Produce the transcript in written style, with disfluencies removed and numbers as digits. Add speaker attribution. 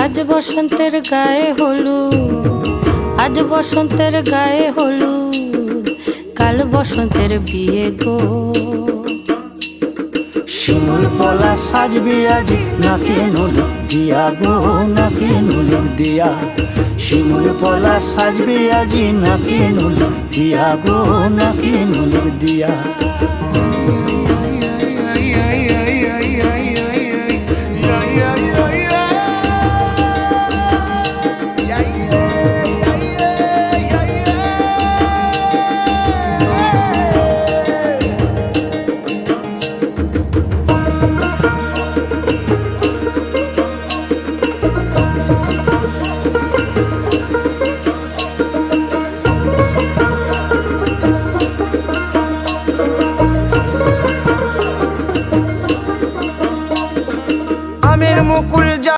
Speaker 1: আজ বসন্তের গায়ে হলুদ, আজ বসন্তের গায়ে হলুদ, কাল বসন্তের বিয়ে গো।
Speaker 2: শিমুল পলা সাজবে আজি নাকে নুলুক দিয়া গো, নাকে নুলুক দিয়া। শিমুল পলা সাজবে আজি নাকে নুলুক দিয়া গো, নাকে নুলুক দিয়া।